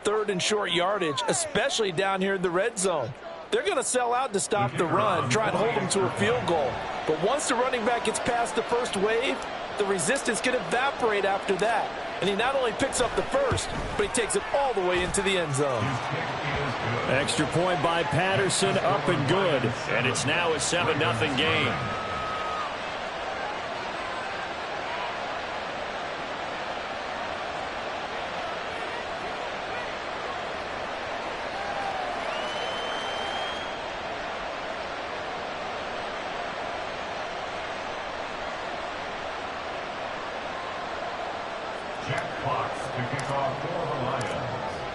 Third and short yardage, especially down here in the red zone. They're going to sell out to stop the run, try and hold them to a field goal. But once the running back gets past the first wave, the resistance can evaporate after that. And he not only picks up the first, but he takes it all the way into the end zone. Extra point by Patterson, up and good. And it's now a 7-0 game.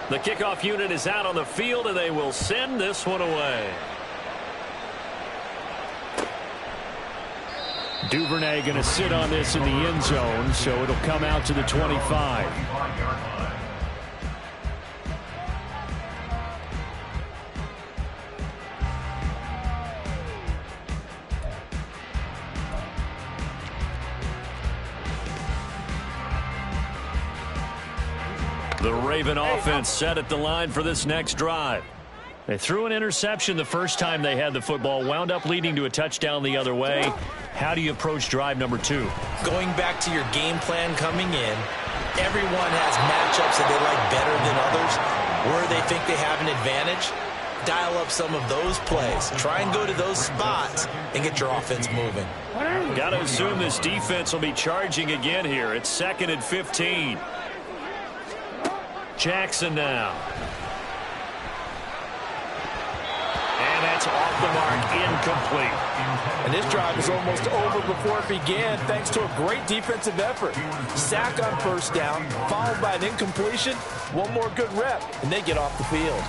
The kickoff unit is out on the field, and they will send this one away. Duvernay going to sit on this in the end zone, so it'll come out to the 25. The Raven offense set at the line for this next drive. They threw an interception the first time they had the football, wound up leading to a touchdown the other way. How do you approach drive number 2? Going back to your game plan coming in, everyone has matchups that they like better than others, where they think they have an advantage. Dial up some of those plays. Try and go to those spots and get your offense moving. Got to assume this defense will be charging again here. It's 2nd and 15. Jackson now. And that's off the mark, incomplete. And this drive is almost over before it began thanks to a great defensive effort. Sack on first down, followed by an incompletion. One more good rep, and they get off the field.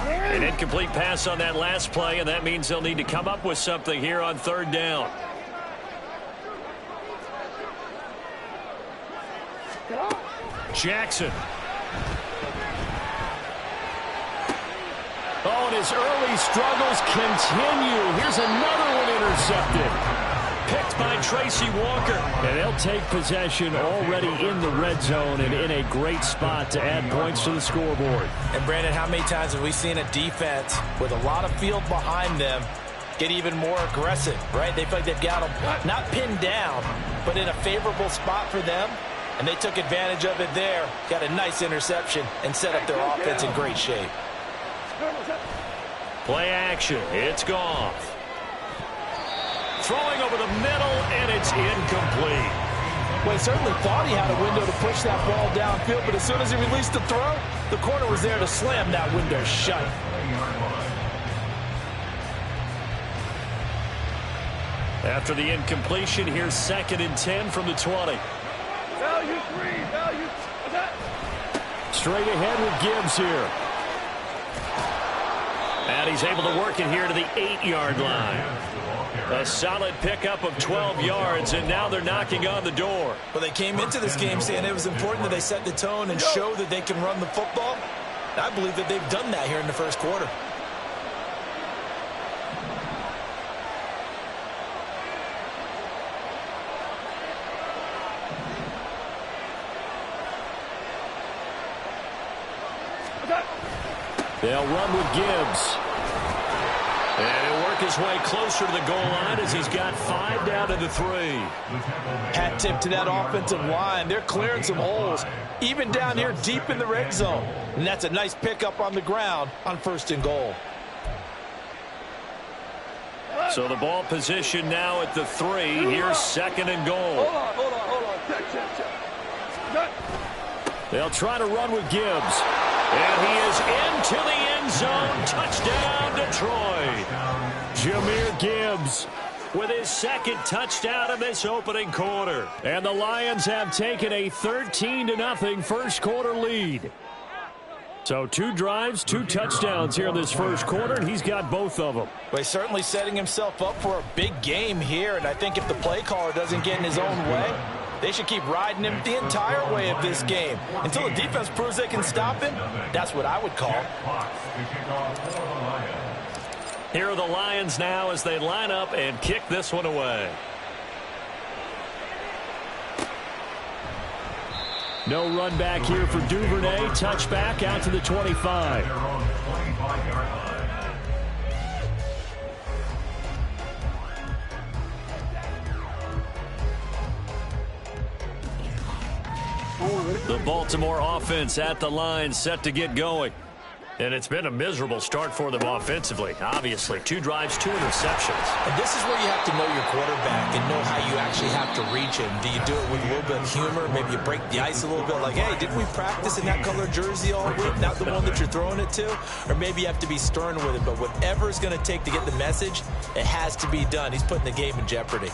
An incomplete pass on that last play, and that means they'll need to come up with something here on 3rd down. Jackson. Oh, and his early struggles continue. Here's another one intercepted. Picked by Tracy Walker. And they'll take possession already in the red zone and in a great spot to add points to the scoreboard. And, Brandon, how many times have we seen a defense with a lot of field behind them get even more aggressive, right? They feel like they've got them not pinned down, but in a favorable spot for them. And they took advantage of it there, got a nice interception, and set up their offense in great shape. Play action. It's gone. Throwing over the middle, and it's incomplete. Well, he certainly thought he had a window to push that ball downfield, but as soon as he released the throw, the corner was there to slam that window shut. After the incompletion, here's 2nd and 10 from the 20. Value 3, value attack. Straight ahead with Gibbs here. And he's able to work it here to the 8-yard line. A solid pickup of 12 yards, and now they're knocking on the door. Well, they came into this game saying it was important that they set the tone and show that they can run the football. I believe that they've done that here in the first quarter. They'll run with Gibbs. And he'll work his way closer to the goal line as he's got 5 down to the 3. Hat tip to that offensive line. They're clearing some holes, even down here deep in the red zone. And that's a nice pickup on the ground on 1st and goal. So the ball position now at the 3. Here's 2nd and goal. Hold on. Check. They'll try to run with Gibbs. And he is into the end zone. Touchdown, Detroit. Jahmyr Gibbs with his 2nd touchdown of this opening quarter. And the Lions have taken a 13-0 first quarter lead. So 2 drives, 2 touchdowns here in this first quarter, and he's got both of them. Well, he's certainly setting himself up for a big game here, and I think if the play caller doesn't get in his own way, they should keep riding him the entire way of this game. Until the defense proves they can stop him, that's what I would call. Here are the Lions now as they line up and kick this one away. No run back here for Duvernay. Touchback out to the 25. The Baltimore offense at the line, set to get going. And it's been a miserable start for them offensively. Obviously, 2 drives, 2 interceptions. And this is where you have to know your quarterback and know how you actually have to reach him. Do you do it with a little bit of humor? Maybe you break the ice a little bit like, hey, didn't we practice in that color jersey all week? Not the one that you're throwing it to? Or maybe you have to be stern with it. But whatever it's going to take to get the message, it has to be done. He's putting the game in jeopardy.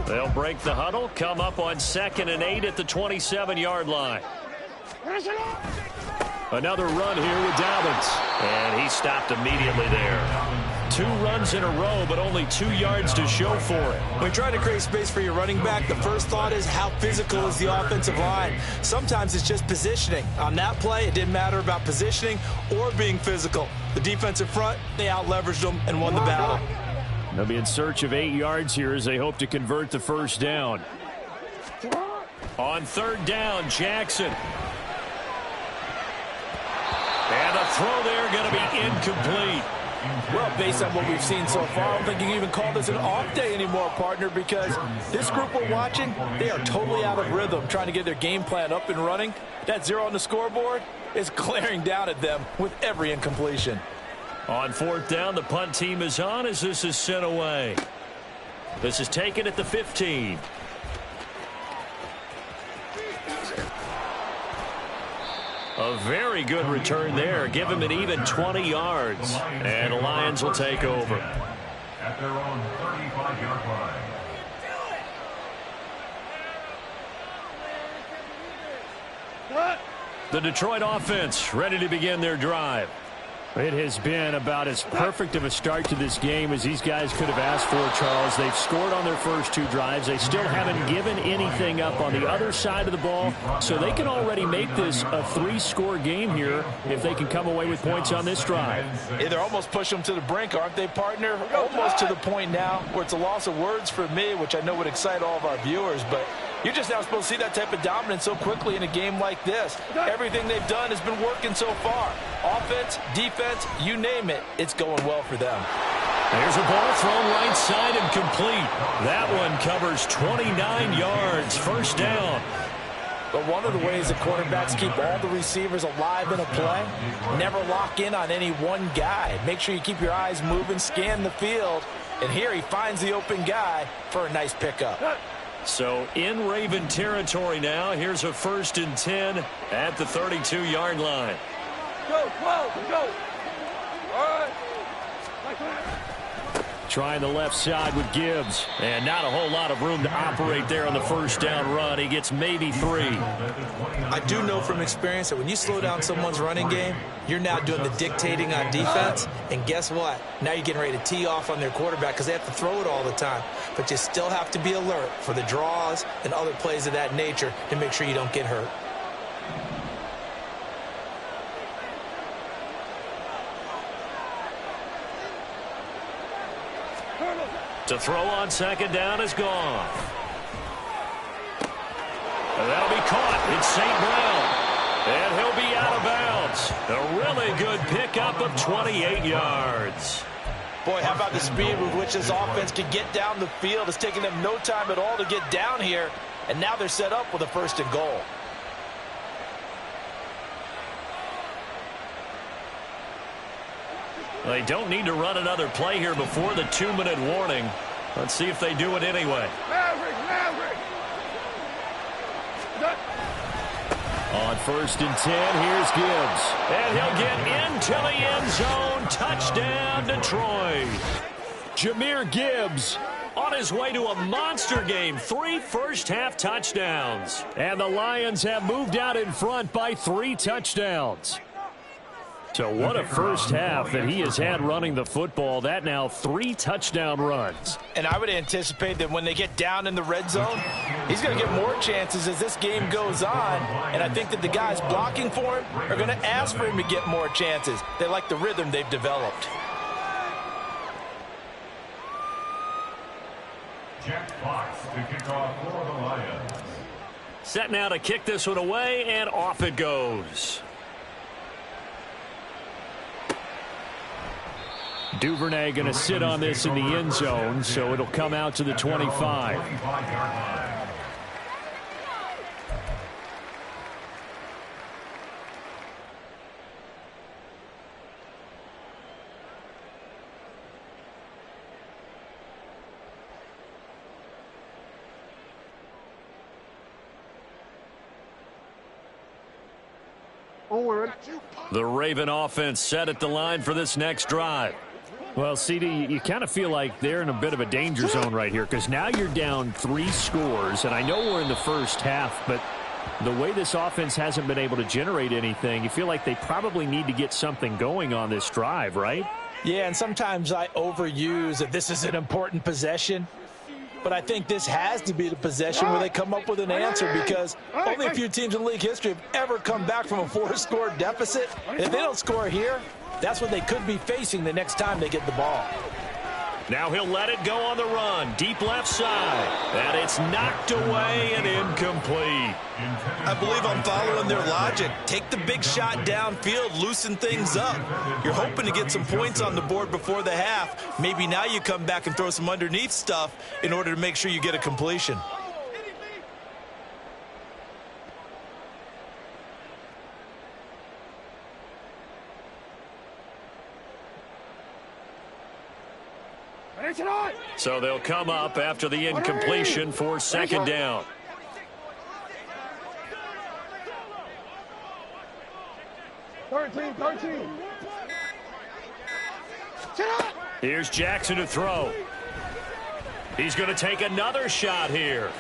They'll break the huddle, come up on 2nd and 8 at the 27-yard line. Another run here with Dobbins. And he stopped immediately there. 2 runs in a row, but only 2 yards to show for it. When trying to create space for your running back, the first thought is how physical is the offensive line? Sometimes it's just positioning. On that play, it didn't matter about positioning or being physical. The defensive front, they out-leveraged them and won the battle. They'll be in search of 8 yards here as they hope to convert the first down. On 3rd down, Jackson. And the throw there going to be incomplete. Well, based on what we've seen so far, I don't think you can even call this an off day anymore, partner, because this group we're watching, they are totally out of rhythm, trying to get their game plan up and running. That 0 on the scoreboard is glaring down at them with every incompletion. On 4th down, the punt team is on as this is sent away. This is taken at the 15. A very good return there. Give him an even 20 yards. And the Lions will take over. At their own 35-yard line. The Detroit offense ready to begin their drive. It has been about as perfect of a start to this game as these guys could have asked for, Charles. They've scored on their first 2 drives. They still haven't given anything up on the other side of the ball, so they can already make this a 3-score game here if they can come away with points on this drive. Yeah, they're almost pushing them to the brink, aren't they, partner? Almost to the point now where it's a loss of words for me, which I know would excite all of our viewers, but you're just now supposed to see that type of dominance so quickly in a game like this. Everything they've done has been working so far. Offense, defense, you name it, it's going well for them. There's a ball thrown right side and complete. That one covers 29 yards. First down. But one of the ways that quarterbacks keep all the receivers alive in a play, never lock in on any one guy. Make sure you keep your eyes moving, scan the field, and here he finds the open guy for a nice pickup. So in Raven territory now. Here's a 1st and 10 at the 32-yard line. Go, go. All right. Trying the left side with Gibbs. And not a whole lot of room to operate there on the first down run. He gets maybe 3. I do know from experience that when you slow down someone's running game, you're now doing the dictating on defense. And guess what? Now you're getting ready to tee off on their quarterback because they have to throw it all the time. But you still have to be alert for the draws and other plays of that nature to make sure you don't get hurt. To throw on 2nd down is gone. And that'll be caught. It's St. Brown. And he'll be out of bounds. A really good pickup of 28 yards. Boy, how about the speed with which this offense can get down the field? It's taking them no time at all to get down here. And now they're set up with a 1st and goal. They don't need to run another play here before the 2-minute warning. Let's see if they do it anyway. Maverick. On 1st and 10, here's Gibbs. And he'll get into the end zone. Touchdown, Detroit. Jahmyr Gibbs on his way to a monster game. 3 first-half touchdowns. And the Lions have moved out in front by 3 touchdowns. So what a first half that he has had running the football. That now 3 touchdown runs. And I would anticipate that when they get down in the red zone, he's going to get more chances as this game goes on. And I think that the guys blocking for him are going to ask for him to get more chances. They like the rhythm they've developed. Jack Fox to kick off for the Lions. Set now to kick this one away, and off it goes. Duvernay going to sit on this in the end zone, so it'll come out to the 25. The Raven offense set at the line for this next drive. Well, CD, you kind of feel like they're in a bit of a danger zone right here because now you're down 3 scores, and I know we're in the first half, but the way this offense hasn't been able to generate anything, you feel like they probably need to get something going on this drive, right? Yeah, and sometimes I overuse that this is an important possession. But I think this has to be the possession where they come up with an answer because only a few teams in league history have ever come back from a 4-score deficit. And if they don't score here, that's what they could be facing the next time they get the ball. Now he'll let it go on the run. Deep left side. And it's knocked away and incomplete. I believe I'm following their logic. Take the big shot downfield, loosen things up. You're hoping to get some points on the board before the half. Maybe now you come back and throw some underneath stuff in order to make sure you get a completion. So they'll come up after the incompletion for second down. Here's Jackson to throw. He's going to take another shot here.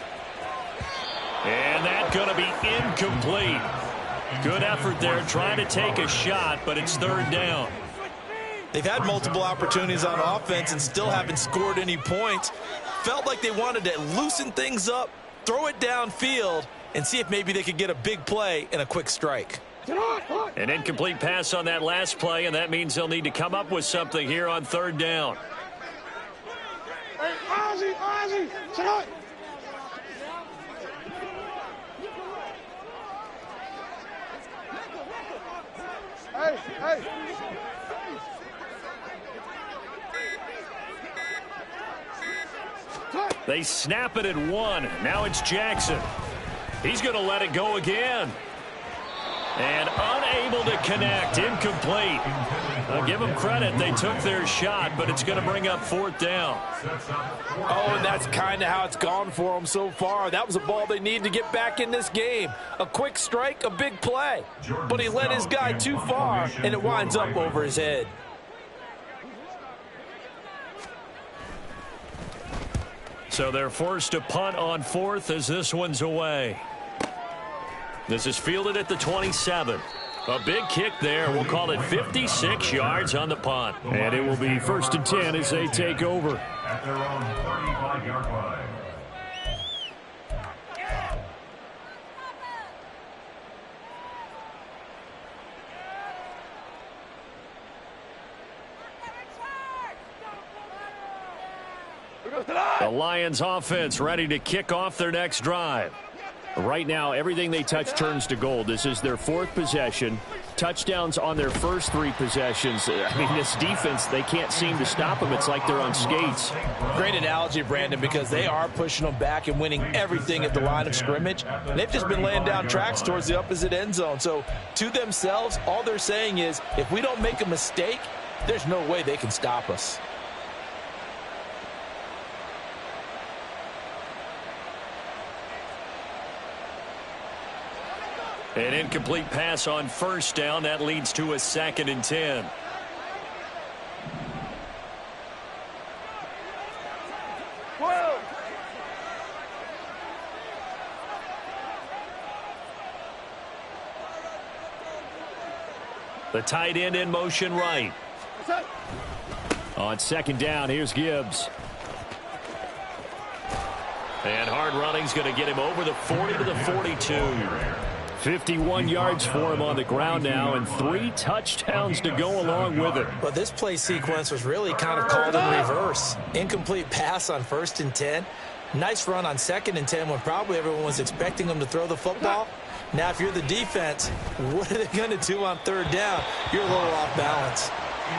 And that's going to be incomplete. Good effort there trying to take a shot, but it's third down. They've had multiple opportunities on offense and still haven't scored any points. Felt like they wanted to loosen things up, throw it downfield, and see if maybe they could get a big play and a quick strike. An incomplete pass on that last play, and that means they'll need to come up with something here on third down. They snap it at 1. Now it's Jackson. He's going to let it go again. And unable to connect. Incomplete. I'll give them credit. They took their shot, but it's going to bring up fourth down. Oh, and that's kind of how it's gone for them so far. That was a ball they need to get back in this game. A quick strike, a big play. But he led his guy too far, and it winds up over his head. So they're forced to punt on fourth as this one's away. This is fielded at the 27. A big kick there. We'll call it 56 yards on the punt. And it will be first and 10 as they take over. At their own 35-yard line. The Lions offense ready to kick off their next drive. Right now, everything they touch turns to gold. This is their 4th possession. Touchdowns on their first 3 possessions. I mean, this defense, they can't seem to stop them. It's like they're on skates. Great analogy, Brandon, because they are pushing them back and winning everything at the line of scrimmage. They've just been laying down tracks towards the opposite end zone. So to themselves, all they're saying is, if we don't make a mistake, there's no way they can stop us. An incomplete pass on first down. That leads to a 2nd and 10. Whoa! The tight end in motion right. On 2nd down, here's Gibbs. And hard running's going to get him over the 40 to the 42. 51 yards for him on the ground now, and 3 touchdowns to go along with it. But this play sequence was really kind of called in reverse. Incomplete pass on 1st and 10. Nice run on 2nd and 10 when probably everyone was expecting him to throw the football. Now, if you're the defense, what are they going to do on 3rd down? You're a little off balance.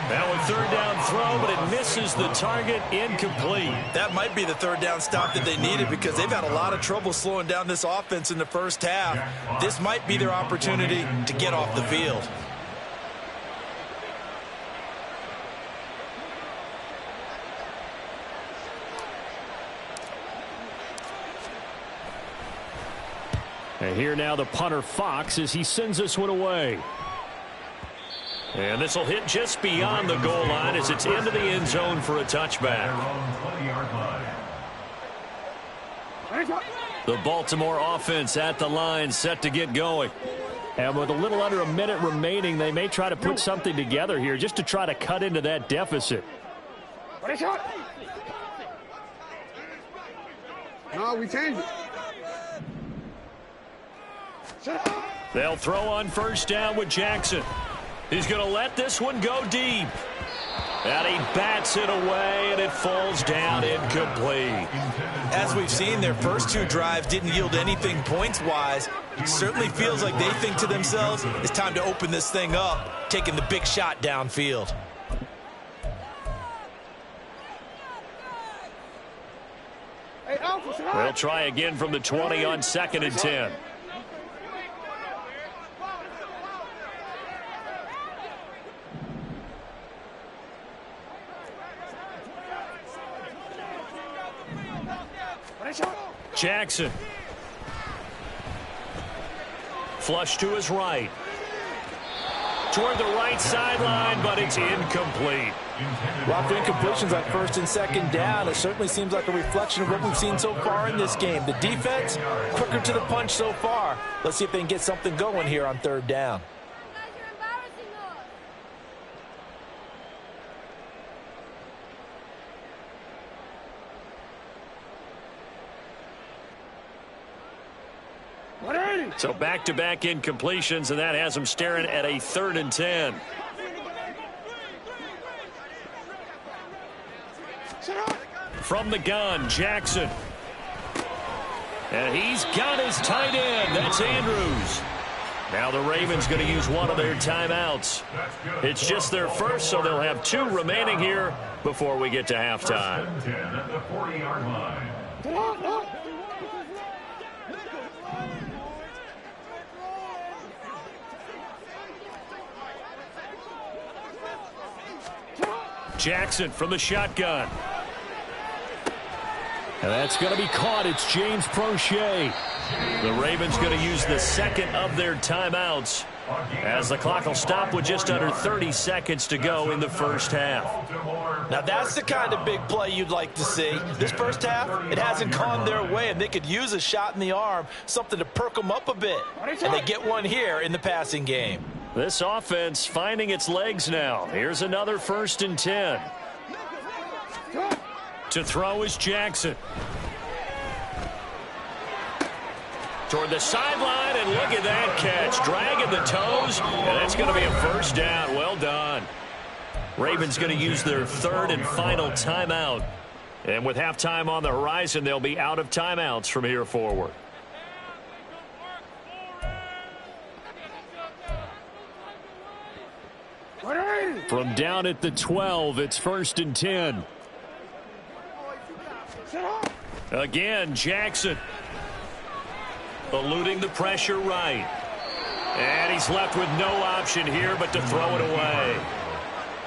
Now a 3rd down throw, but it misses the target, incomplete. That might be the 3rd down stop that they needed because they've had a lot of trouble slowing down this offense in the first half. This might be their opportunity to get off the field. And here now the punter Fox as he sends this one away. And this will hit just beyond the goal line as it's into the end zone for a touchback. The Baltimore offense at the line, set to get going. And with a little under a minute remaining, they may try to put something together here just to try to cut into that deficit. No, we changed it. They'll throw on 1st down with Jackson. He's going to let this one go deep. And he bats it away, and it falls down incomplete. As we've seen, their first 2 drives didn't yield anything points-wise. It certainly feels like they think to themselves, it's time to open this thing up, taking the big shot downfield. They'll try again from the 20 on 2nd and 10. Jackson. Flush to his right. Toward the right sideline, but it's incomplete. Well, after incompletions on 1st and 2nd down, it certainly seems like a reflection of what we've seen so far in this game. The defense, quicker to the punch so far. Let's see if they can get something going here on 3rd down. So back-to-back incompletions, and that has them staring at a 3rd and 10. From the gun, Jackson. And he's got his tight end. That's Andrews. Now the Ravens going to use one of their timeouts. It's just their first, so they'll have 2 remaining here before we get to halftime. At the 40-yard line. Jackson from the shotgun. And that's going to be caught. It's James Prochet. The Ravens going to use the 2nd of their timeouts as the clock will stop with just under 30 seconds to go in the first half. Now that's the kind of big play you'd like to see. This first half, it hasn't gone their way, and they could use a shot in the arm, something to perk them up a bit. And they get one here in the passing game. This offense finding its legs now. Here's another 1st and 10. To throw is Jackson. Toward the sideline, and look at that catch. Dragging the toes, and that's going to be a 1st down. Well done. Ravens going to use their 3rd and final timeout. And with halftime on the horizon, they'll be out of timeouts from here forward. From down at the 12, it's 1st and 10. Again, Jackson. Eluding the pressure right. And he's left with no option here but to throw it away.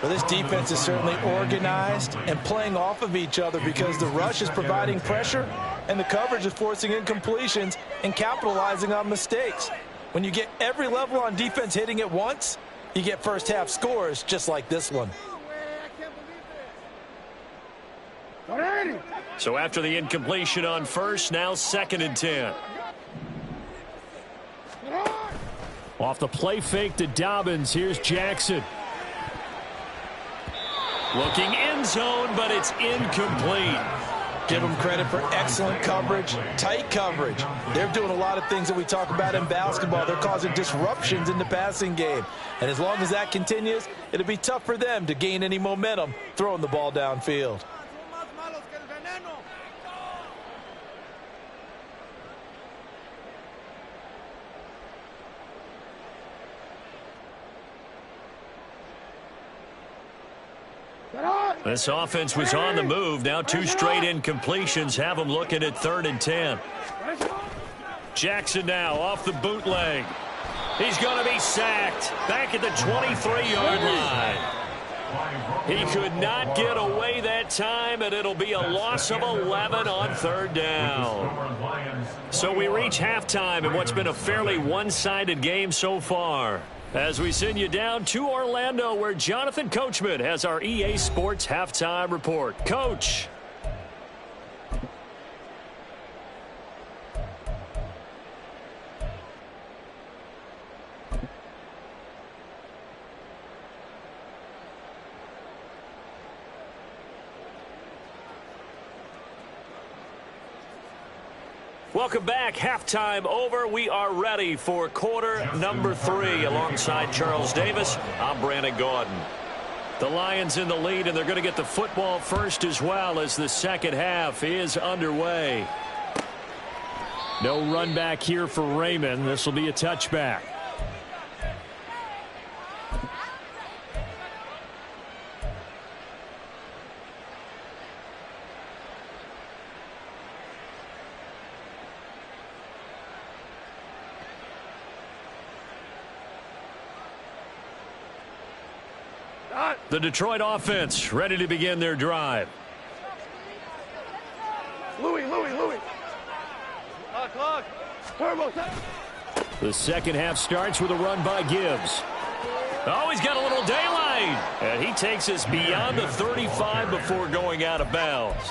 Well, this defense is certainly organized and playing off of each other because the rush is providing pressure and the coverage is forcing incompletions and capitalizing on mistakes. When you get every level on defense hitting at once, you get first half scores just like this one. So after the incompletion on 1st, now 2nd and 10. Off the play fake to Dobbins, here's Jackson. Looking end zone, but it's incomplete. Give them credit for excellent coverage, tight coverage. They're doing a lot of things that we talk about in basketball. They're causing disruptions in the passing game. And as long as that continues, it'll be tough for them to gain any momentum throwing the ball downfield. This offense was on the move. Now 2 straight incompletions have them looking at 3rd and 10. Jackson now off the bootleg. He's going to be sacked back at the 23-yard line. He could not get away that time, and it'll be a loss of 11 on 3rd down. So we reach halftime in what's been a fairly one-sided game so far. As we send you down to Orlando, where Jonathan Coachman has our EA Sports Halftime Report. Coach. Welcome back. Halftime over. We are ready for quarter number 3. Alongside Charles Davis, I'm Brandon Gaudin. The Lions in the lead, and they're going to get the football first as well as the second half is underway. No run back here for Raymond. This will be a touchback. The Detroit offense ready to begin their drive. Louis. Clock. Turbo. The second half starts with a run by Gibbs. Oh, he's got a little daylight. And he takes us beyond the 35 before going out of bounds.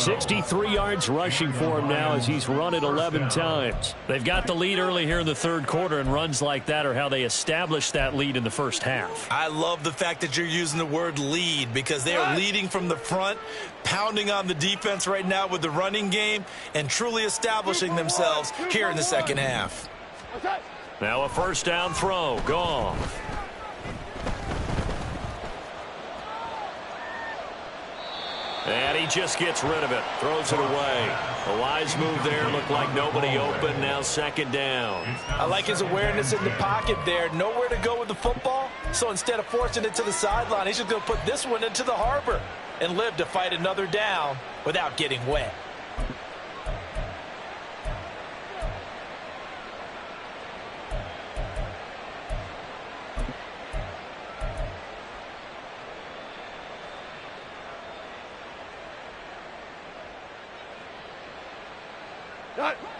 63 yards rushing for him now as he's run it 11 times. They've got the lead early here in the 3rd quarter, and runs like that are how they established that lead in the first half. I love the fact that you're using the word lead, because they are leading from the front, pounding on the defense right now with the running game, and truly establishing themselves here in the second half. Now a first down throw. Gone. And he just gets rid of it. Throws it away. A wise move there. Looked like nobody open. Now 2nd down. I like his awareness in the pocket there. Nowhere to go with the football. So instead of forcing it to the sideline, he's just going to put this one into the harbor and live to fight another down without getting wet.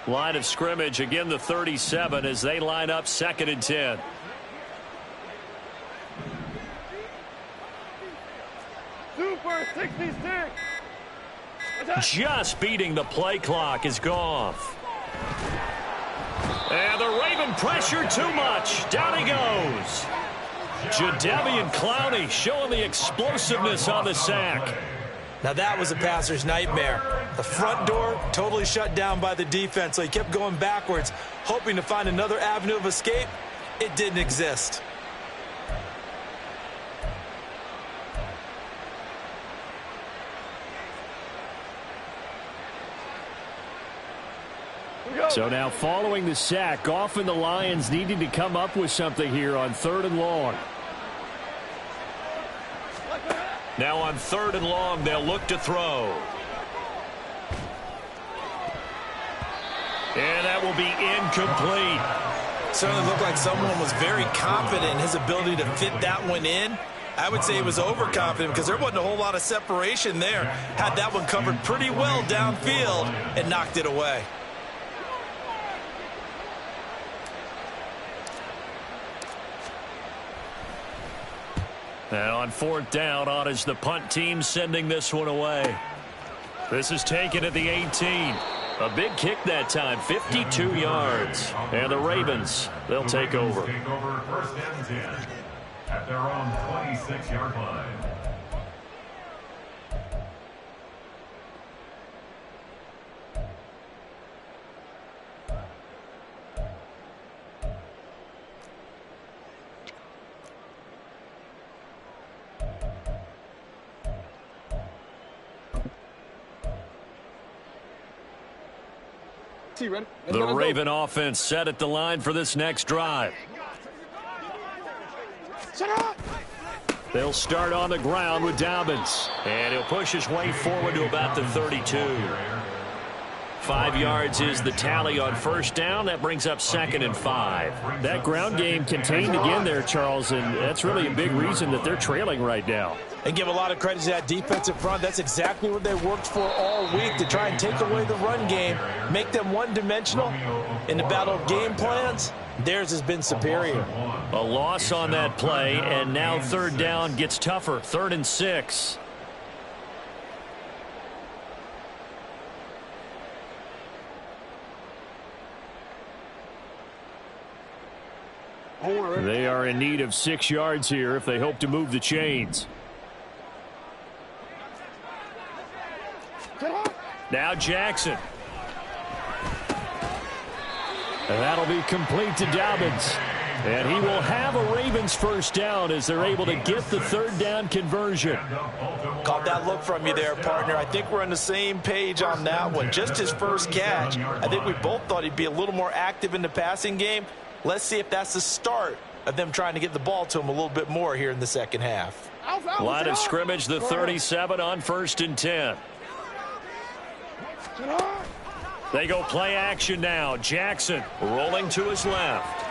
Line of scrimmage, again the 37 as they line up 2nd and 10. Super 66. Just beating the play clock is Goff. And the Raven pressure too much. Down he goes. Jadeveon Clowney showing the explosiveness on the sack. Now that was a passer's nightmare. The front door totally shut down by the defense, so he kept going backwards, hoping to find another avenue of escape. It didn't exist. So now following the sack, Goff and the Lions needing to come up with something here on 3rd and long. Now on 3rd and long, they'll look to throw. And that will be incomplete. Certainly looked like someone was very confident in his ability to fit that one in. I would say he was overconfident because there wasn't a whole lot of separation there. Had that one covered pretty well downfield and knocked it away. And on 4th down, on is the punt team sending this one away. This is taken at the 18. A big kick that time, 52 yards. And the Ravens, they'll take over. Take over 1st and 10 at their own 26-yard line. The Raven offense set at the line for this next drive. They'll start on the ground with Dobbins. And he'll push his way forward to about the 32. 5 yards is the tally on first down. That brings up 2nd and 5. That ground game contained again there, Charles, and that's really a big reason that they're trailing right now. And give a lot of credit to that defensive front. That's exactly what they worked for all week, to try and take away the run game, make them one-dimensional. In the battle of game plans, theirs has been superior. A loss on that play, and now 3rd down gets tougher. 3rd and 6. They are in need of 6 yards here if they hope to move the chains. Now Jackson. And that'll be complete to Dobbins. And he will have a Ravens first down as they're able to get the 3rd down conversion. Caught that look from you there, partner. I think we're on the same page on that one. Just his first catch. I think we both thought he'd be a little more active in the passing game. Let's see if that's the start of them trying to get the ball to him a little bit more here in the second half. Line of scrimmage, the 37 on 1st and 10. They go play action now. Jackson rolling to his left.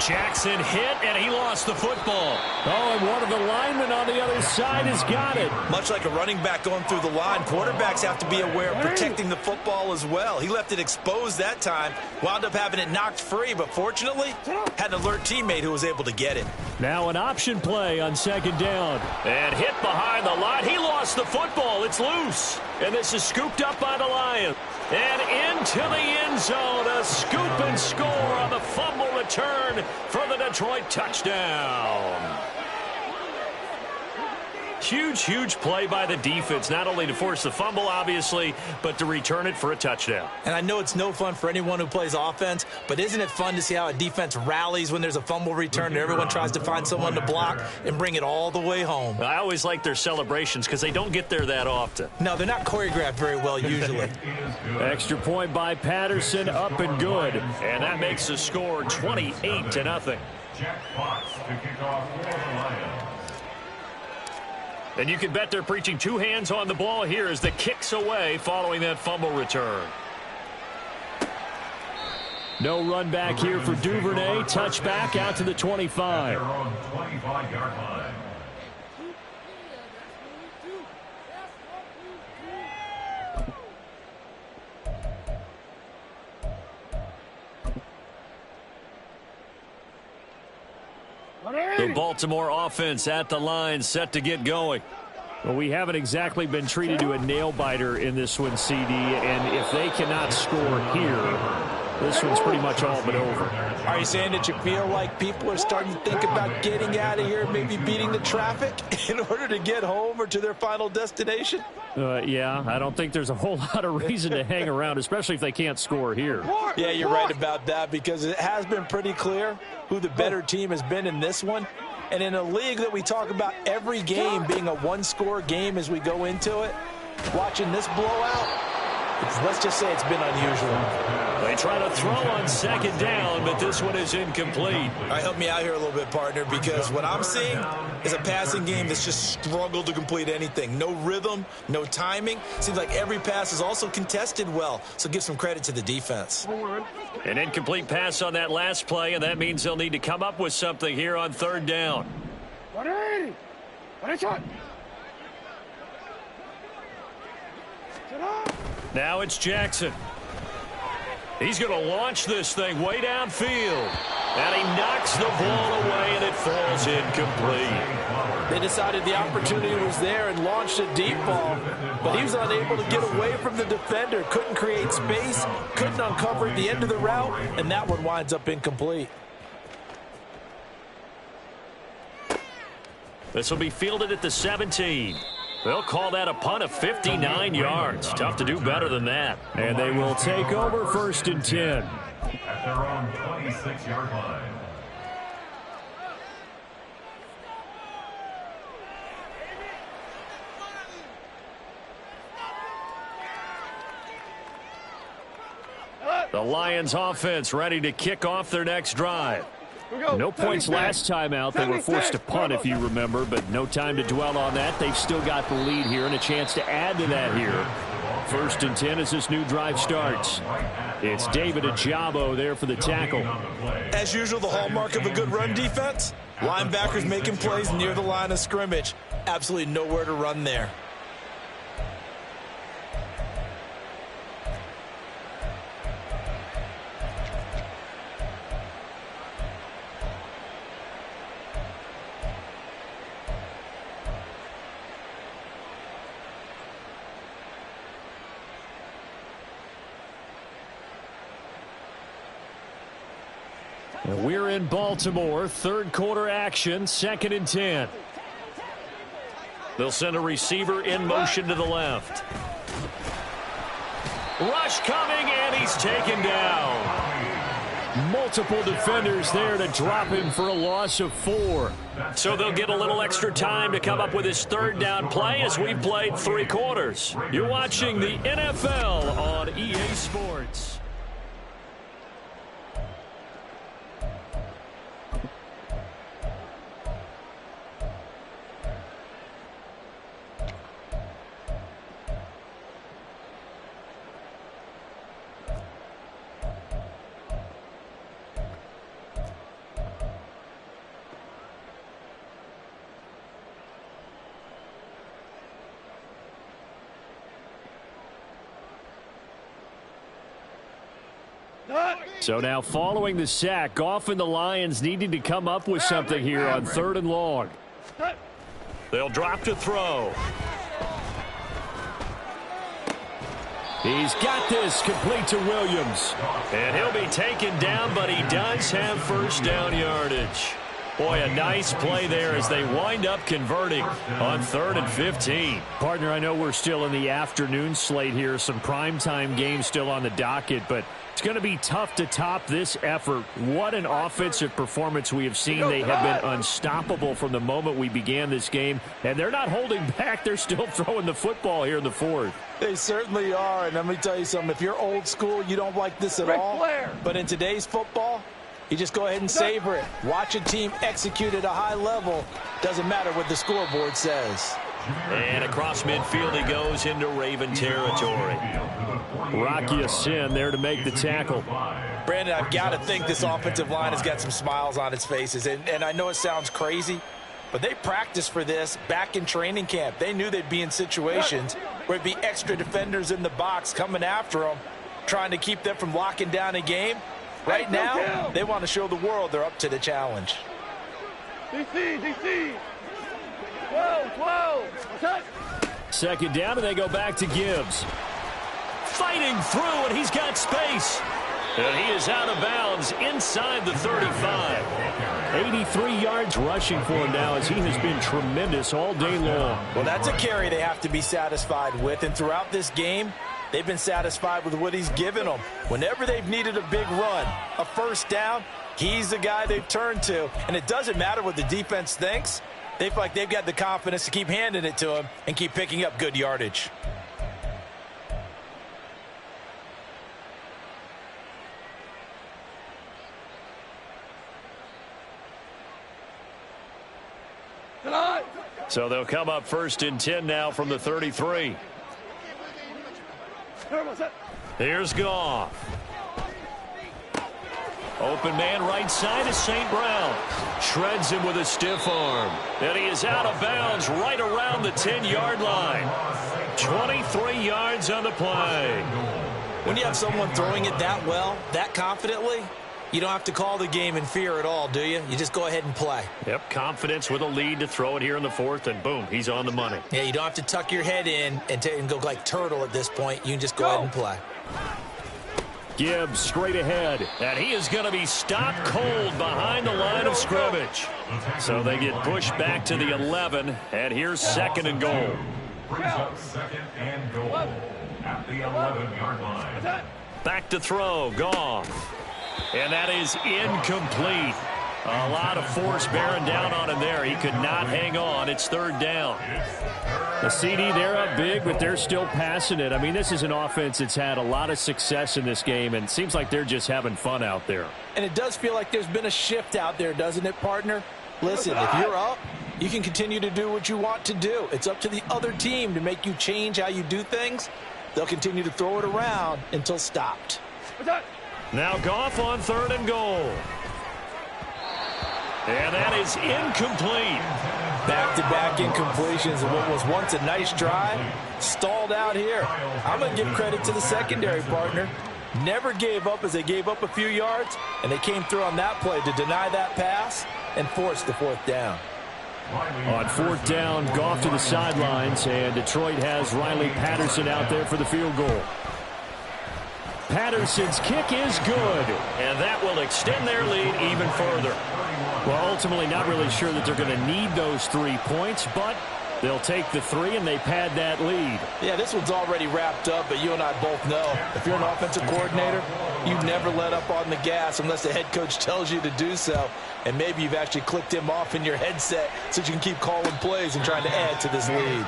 Jackson hit, and he lost the football. Oh, and one of the linemen on the other side has got it. Much like a running back going through the line, quarterbacks have to be aware of protecting the football as well. He left it exposed that time, wound up having it knocked free, but fortunately had an alert teammate who was able to get it. Now an option play on 2nd down. And hit behind the line. He lost the football. It's loose. And this is scooped up by the Lions. And into the end zone, a scoop and score on the fumble return for the Detroit touchdown. Huge, huge play by the defense, not only to force the fumble, obviously, but to return it for a touchdown. And I know it's no fun for anyone who plays offense, but isn't it fun to see how a defense rallies when there's a fumble return and everyone tries to find someone to block and bring it all the way home? I always like their celebrations because they don't get there that often. No, they're not choreographed very well usually. Extra point by Patterson, up and good. And that makes the score 28-0. Jack Fox to kick off for the Lions. And you can bet they're preaching 2 hands on the ball here as the kick's away following that fumble return. No run back here for Duvernay. Touchback out to the 25. Their own 25-yard line. The Baltimore offense at the line, set to get going. Well, we haven't exactly been treated to a nail-biter in this one, CD, and if they cannot score here, this one's pretty much all but over. Are you saying that you feel like people are starting to think about getting out of here, maybe beating the traffic in order to get home or to their final destination? Yeah, I don't think there's a whole lot of reason to hang around, especially if they can't score here. Yeah, you're right about that, because it has been pretty clear who the better team has been in this one. And in a league that we talk about every game being a one-score game as we go into it, watching this blowout, let's just say it's been unusual. They try to throw on 2nd down, but this one is incomplete. All right, help me out here a little bit, partner, because what I'm seeing is a passing game that's just struggled to complete anything. No rhythm, no timing. Seems like every pass is also contested well, so give some credit to the defense. An incomplete pass on that last play, and that means they'll need to come up with something here on 3rd down. Now it's Jackson. He's going to launch this thing way downfield. And he knocks the ball away, and it falls incomplete. They decided the opportunity was there and launched a deep ball, but he was unable to get away from the defender, couldn't create space, couldn't uncover at the end of the route, and that one winds up incomplete. This will be fielded at the 17. They'll call that a punt of 59 yards. Tough to do better than that. And they will take over 1st and 10. At their own 26-yard line. The Lions offense ready to kick off their next drive. No points last time out. They were forced to punt, if you remember, but no time to dwell on that. They've still got the lead here and a chance to add to that here. 1st and 10 as this new drive starts. It's David Ajabo there for the tackle. As usual, the hallmark of a good run defense, linebackers making plays near the line of scrimmage. Absolutely nowhere to run there. We're in Baltimore, 3rd quarter action, 2nd and 10. They'll send a receiver in motion to the left. Rush coming, and he's taken down. Multiple defenders there to drop him for a loss of 4. So they'll get a little extra time to come up with his 3rd down play as we've played 3 quarters. You're watching the NFL on EA Sports. So now following the sack, Goff and the Lions needing to come up with something here on 3rd and long. They'll drop to throw. He's got this complete to Williams. And he'll be taken down, but he does have 1st down yardage. Boy, a nice play there as they wind up converting on 3rd and 15. Partner, I know we're still in the afternoon slate here. Some primetime games still on the docket, but it's going to be tough to top this effort. What an offensive performance we have seen. They have been unstoppable from the moment we began this game, and they're not holding back. They're still throwing the football here in the 4th. They certainly are, and let me tell you something. If you're old school, you don't like this at all. But in today's football, you just go ahead and savor it. Watch a team execute at a high level. Doesn't matter what the scoreboard says. And across midfield he goes into Raven territory. Rocky Sin there to make the tackle. Brandon, I've got to think this offensive line has got some smiles on its faces. And I know it sounds crazy, but they practiced for this back in training camp. They knew they'd be in situations where it'd be extra defenders in the box coming after them, trying to keep them from locking down a game. Right now, they want to show the world they're up to the challenge. DC. 12. 2nd down, and they go back to Gibbs. Fighting through, and he's got space. And he is out of bounds inside the 35. 83 yards rushing for him now as he has been tremendous all day long. Well, that's a carry they have to be satisfied with. And throughout this game, they've been satisfied with what he's given them. Whenever they've needed a big run, a 1st down, he's the guy they've turned to. And it doesn't matter what the defense thinks. They feel like they've got the confidence to keep handing it to him and keep picking up good yardage. So they'll come up 1st and 10 now from the 33. Here's Goff. Open man right side is St. Brown. Shreds him with a stiff arm. And he is out of bounds right around the 10-yard line. 23 yards on the play. When you have someone throwing it that well, that confidently, you don't have to call the game in fear at all, do you? You just go ahead and play. Yep, confidence with a lead to throw it here in the 4th, and boom, he's on the money. Yeah, you don't have to tuck your head in and go like turtle at this point. You can just go ahead and play. Gibbs straight ahead. And he is going to be stopped cold behind the line of scrimmage. So they get pushed back to the 11, and here's 2nd and goal. Brings up 2nd and goal at the 11-yard line. Back to throw, Goff. And that is incomplete. A lot of force bearing down on him there. He could not hang on. It's third down. The CD, they're up big, but they're still passing it. I mean, this is an offense that's had a lot of success in this game, and it seems like they're just having fun out there. And it does feel like there's been a shift out there, doesn't it, partner? Listen, if you're up, you can continue to do what you want to do. It's up to the other team to make you change how you do things. They'll continue to throw it around until stopped. Now Goff on 3rd and goal. And that is incomplete. Back-to-back incompletions of what was once a nice drive, stalled out here. I'm going to give credit to the secondary, partner. Never gave up as they gave up a few yards, and they came through on that play to deny that pass and force the 4th down. On 4th down, Goff to the sidelines, and Detroit has Riley Patterson out there for the field goal. Patterson's kick is good, and that will extend their lead even further. Well, ultimately not really sure that they're going to need those 3 points, but they'll take the 3 and they pad that lead. Yeah, this one's already wrapped up, but you and I both know if you're an offensive coordinator, you never let up on the gas unless the head coach tells you to do so. And maybe you've actually clicked him off in your headset so you can keep calling plays and trying to add to this lead.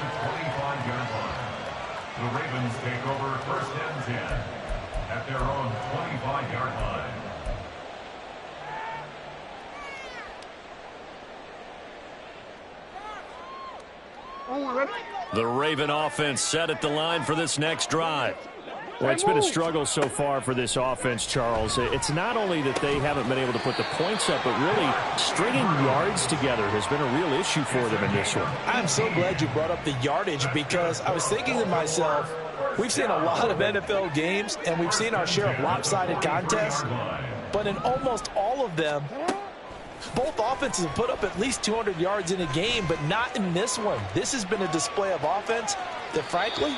The Ravens take over 1st and 10 at their own 25-yard line. The Raven offense set at the line for this next drive. Well, it's been a struggle so far for this offense, Charles. It's not only that they haven't been able to put the points up, but really stringing yards together has been a real issue for them in this one. I'm so glad you brought up the yardage because I was thinking to myself, we've seen a lot of NFL games and we've seen our share of lopsided contests, but in almost all of them, both offenses have put up at least 200 yards in a game, but not in this one. This has been a display of offense that, frankly,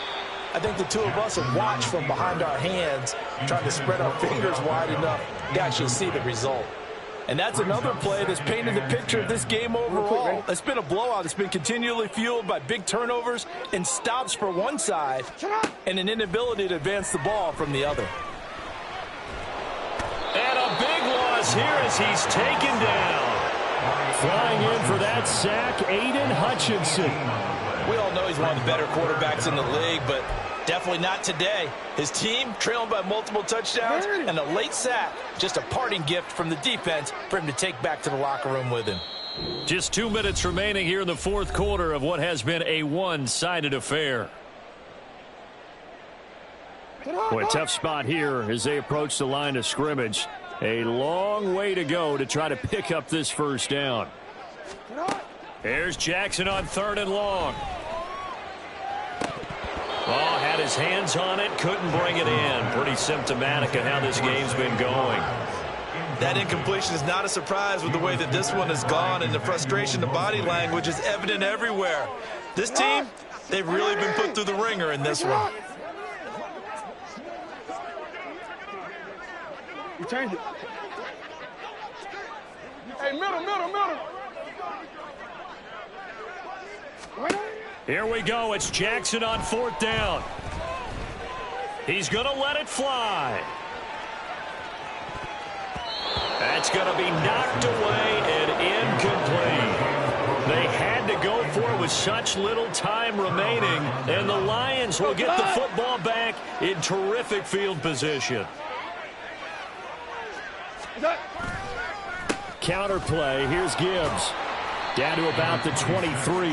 I think the two of us have watched from behind our hands, trying to spread our fingers wide enough to actually see the result. And that's another play that's painted the picture of this game overall. It's been a blowout. It's been continually fueled by big turnovers and stops for one side and an inability to advance the ball from the other. And a big loss here as he's taken down. Flying in for that sack, Aiden Hutchinson. We all know he's one of the better quarterbacks in the league, but definitely not today. His team trailing by multiple touchdowns and a late sack. Just a parting gift from the defense for him to take back to the locker room with him. Just 2 minutes remaining here in the 4th quarter of what has been a one-sided affair. Boy, a tough spot here as they approach the line of scrimmage. A long way to go to try to pick up this 1st down. Here's Jackson on 3rd and long. Oh, had his hands on it, couldn't bring it in. Pretty symptomatic of how this game's been going. That incompletion is not a surprise with the way that this one has gone, and the frustration, the body language is evident everywhere. This team, they've really been put through the ringer in this one. You change it. Hey, middle. Here we go. It's Jackson on 4th down. He's going to let it fly. That's going to be knocked away and incomplete. They had to go for it with such little time remaining, and the Lions will get the football back in terrific field position. Counter play. Here's Gibbs. Down to about the 23.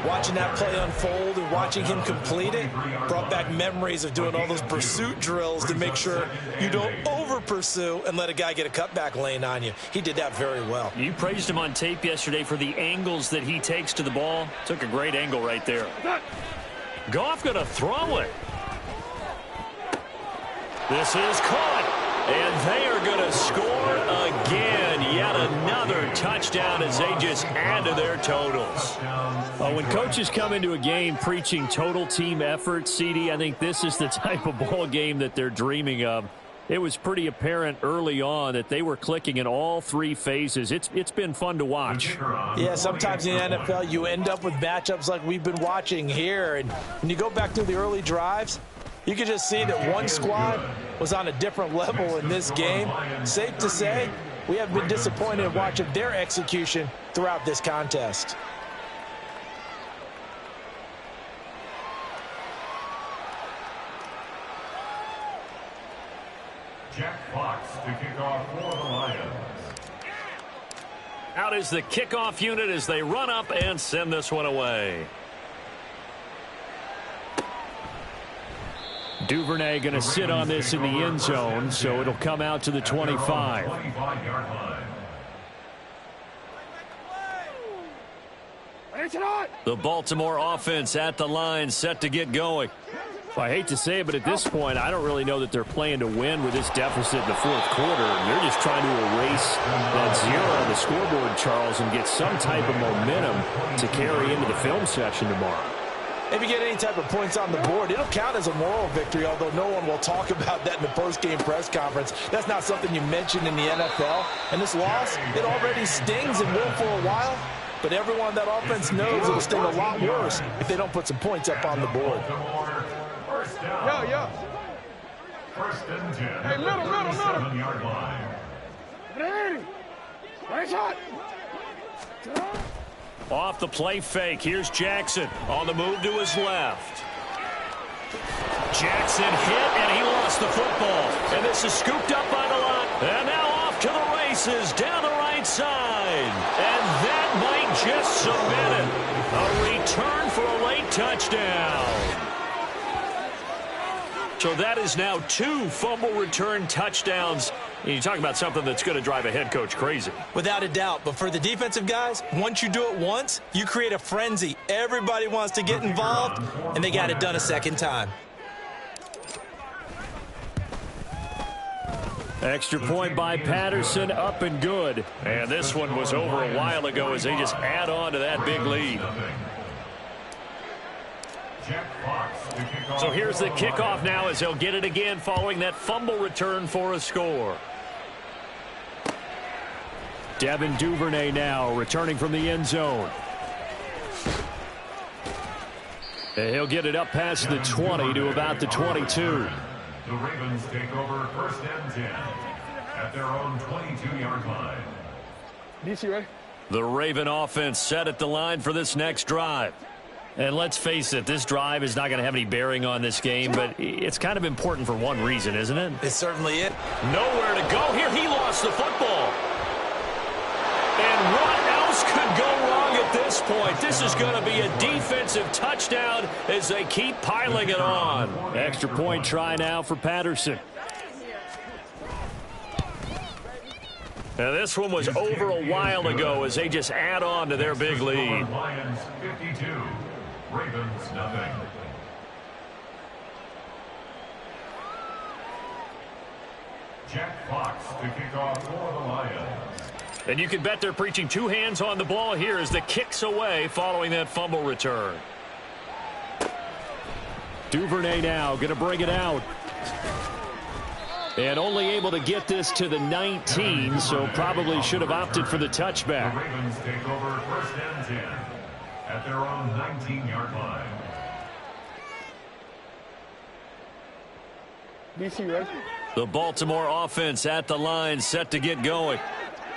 Watching that play unfold and watching him complete it brought back memories of doing all those pursuit drills to make sure you don't over-pursue and let a guy get a cutback lane on you. He did that very well. You praised him on tape yesterday for the angles that he takes to the ball. Took a great angle right there. Goff going to throw it. This is caught. And they are going to score again. Yet another touchdown as they just add to their totals. When coaches come into a game preaching total team effort, CD, I think this is the type of ball game that they're dreaming of. It was pretty apparent early on that they were clicking in all 3 phases. It's been fun to watch. Yeah, sometimes in the NFL you end up with matchups like we've been watching here. And when you go back to the early drives, you can just see that one squad was on a different level in this game. Safe to say, we have been disappointed in watching their execution throughout this contest. Jack Fox to kick off for the Lions. Out is the kickoff unit as they run up and send this one away. Duvernay going to sit on this in the end zone, so it'll come out to the 25. 25-yard line. The Baltimore offense at the line, set to get going. Well, I hate to say it, but at this point, I don't really know that they're playing to win with this deficit in the fourth quarter. They're just trying to erase that zero on the scoreboard, Charles, and get some type of momentum to carry into the film session tomorrow. If you get any type of points on the board, it'll count as a moral victory, although no one will talk about that in the post-game press conference. That's not something you mention in the NFL. And this loss, it already stings and will for a while. But everyone on that offense knows it'll sting a lot worse if they don't put some points up on the board. First down. Yo. First and 10. Hey, middle. 7-yard line. Right shot. Off the play fake, here's Jackson on the move to his left. Jackson hit, and he lost the football. And this is scooped up by the line. And now off to the races down the right side. And that might just submit it. A return for a late touchdown. So that is now 2 fumble return touchdowns. You talk about something that's going to drive a head coach crazy. Without a doubt. But for the defensive guys, once you do it once, you create a frenzy. Everybody wants to get involved, and they got it done a second time. Extra point by Patterson, up and good. And this one was over a while ago as they just add on to that big lead. Jack Fox to kick off. So here's the kickoff now as they'll get it again following that fumble return for a score. Devin Duvernay now returning from the end zone. And he'll get it up past the 20 to about the 22. The Ravens take over first and 10 at their own 22-yard line. DC ready? The Raven offense set at the line for this next drive. And let's face it, this drive is not going to have any bearing on this game, but it's kind of important for one reason, isn't it? It's certainly it. Nowhere to go here. He lost the football. And what else could go wrong at this point? This is going to be a defensive touchdown as they keep piling it on. Extra point try now for Patterson. Now this one was over a while ago as they just add on to their big lead. Lions 52, Ravens nothing. Jack Fox to kick off for the Lions. And you can bet they're preaching 2 hands on the ball here as the kick's away following that fumble return. Duvernay now going to bring it out. And only able to get this to the 19, so probably should have opted for the touchback. The Ravens take over first and 10 at their own 19-yard line. DC ready? The Baltimore offense at the line, set to get going.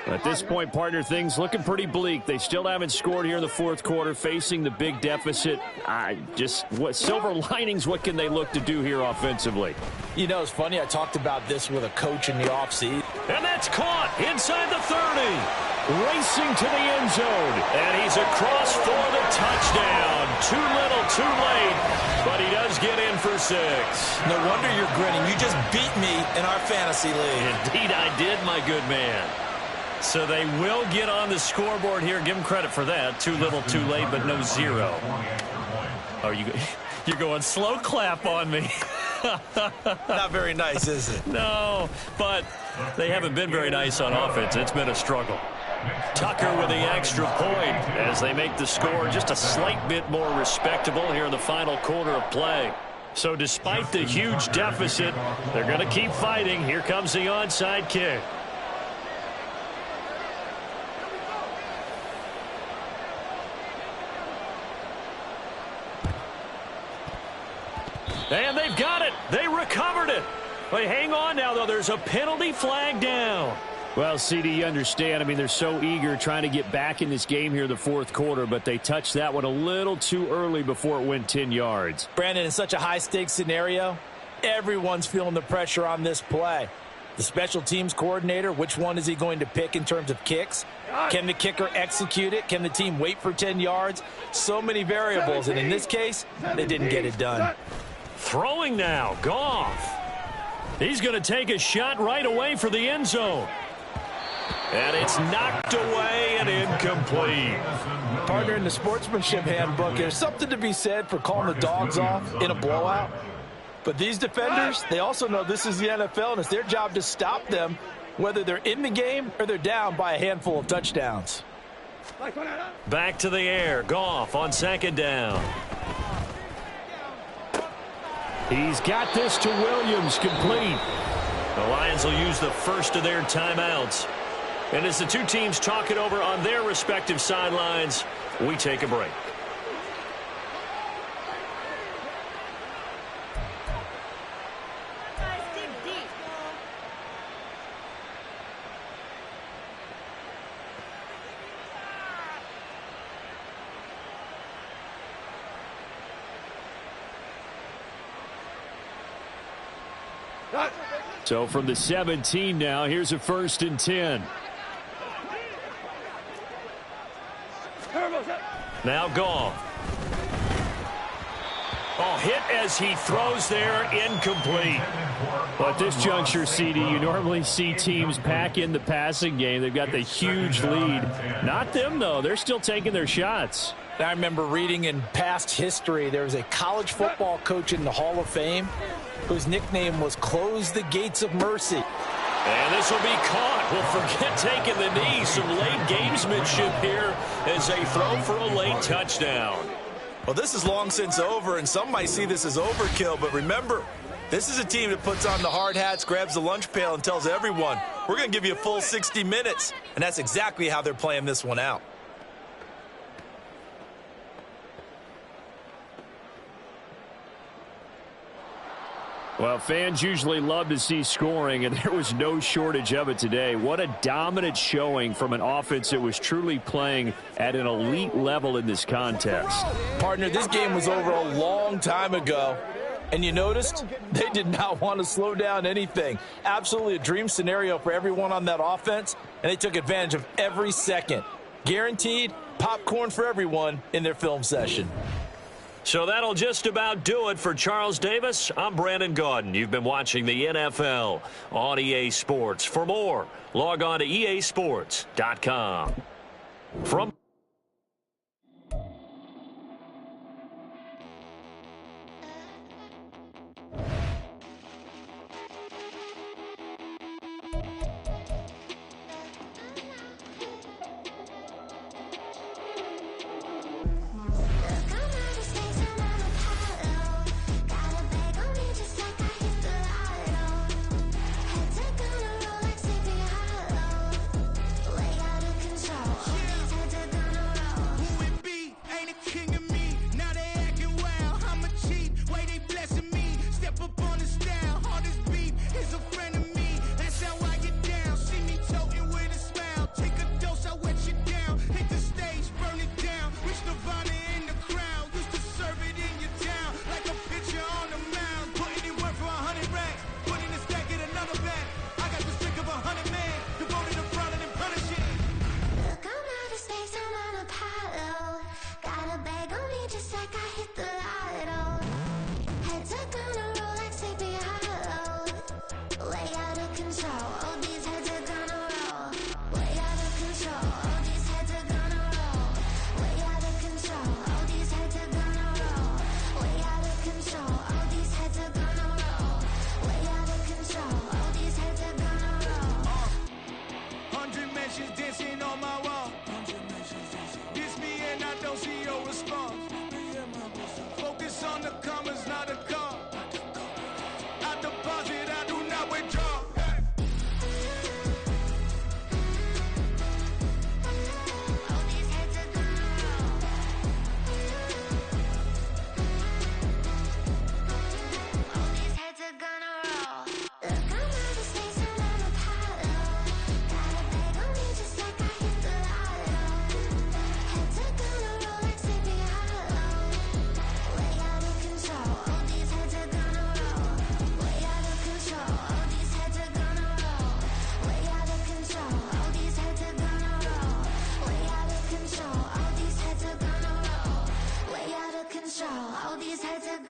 At this point, partner, things looking pretty bleak. They still haven't scored here in the fourth quarter, facing the big deficit. What silver linings, what can they look to do here offensively? You know, it's funny. I talked about this with a coach in the offseason. And that's caught inside the 30. Racing to the end zone. And he's across for the touchdown. Too little, too late. But he does get in for 6. No wonder you're grinning. You just beat me in our fantasy league. Indeed I did, my good man. So they will get on the scoreboard here. Give them credit for that. Too little, too late, but no 0. Oh, you're going slow clap on me. Not very nice, is it? No, but they haven't been very nice on offense. It's been a struggle. Tucker with the extra point as they make the score just a slight bit more respectable here in the final quarter of play. So despite the huge deficit, they're going to keep fighting. Here comes the onside kick. And they've got it. They recovered it. But hang on now, though. There's a penalty flag down. Well, CD, you understand. I mean, they're so eager trying to get back in this game here in the fourth quarter, but they touched that one a little too early before it went 10 yards. Brandon, in such a high-stakes scenario, everyone's feeling the pressure on this play. The special teams coordinator, which one is he going to pick in terms of kicks? Can the kicker execute it? Can the team wait for 10 yards? So many variables, and in this case, they didn't get it done. Throwing now, Goff. He's going to take a shot right away for the end zone. And it's knocked away and incomplete. Partner, in the sportsmanship handbook, there's something to be said for calling the dogs off in a blowout. But these defenders, they also know this is the NFL, and it's their job to stop them, whether they're in the game or they're down by a handful of touchdowns. Back to the air. Goff on second down. He's got this to Williams, complete. The Lions will use the first of their timeouts. And as the two teams talk it over on their respective sidelines, we take a break. So from the 17 now, here's a 1st and 10. Now Goff. Oh, hit as he throws there, incomplete. Well, at this juncture, CD, you normally see teams pack in the passing game. They've got the huge lead. Not them, though. They're still taking their shots. I remember reading in past history, there was a college football coach in the Hall of Fame whose nickname was Close the Gates of Mercy. And this will be caught. Well, forget taking the knee. Some late gamesmanship here as they throw for a late touchdown. Well, this is long since over, and some might see this as overkill. But remember, this is a team that puts on the hard hats, grabs the lunch pail, and tells everyone, we're going to give you a full 60 minutes. And that's exactly how they're playing this one out. Well, fans usually love to see scoring, and there was no shortage of it today. What a dominant showing from an offense that was truly playing at an elite level in this contest. Partner, this game was over a long time ago, and you noticed they did not want to slow down anything. Absolutely a dream scenario for everyone on that offense, and they took advantage of every second. Guaranteed popcorn for everyone in their film session. So that'll just about do it for Charles Davis. I'm Brandon Gaudin. You've been watching the NFL on EA Sports. For more, log on to easports.com. From 少，奥迪踩在。